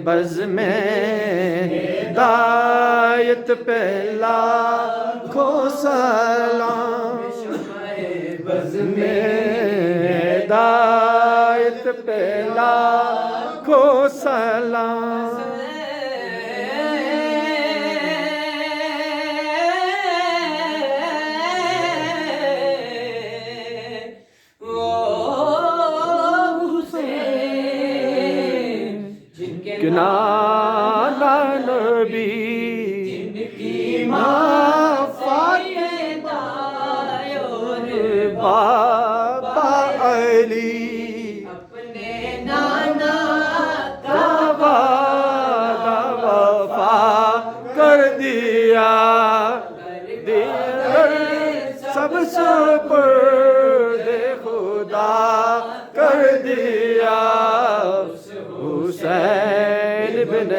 بز میں ہدایت پہ لاکھوں سلام، بز میں ہدایت پہ لاکھوں سلام۔ نانا نبی جن کی ماں فاطمہ اور بابا علی، اپنے نانا کا وعدہ وفا کر دیا، سب سپرد خدا کر دیا۔ حسین بن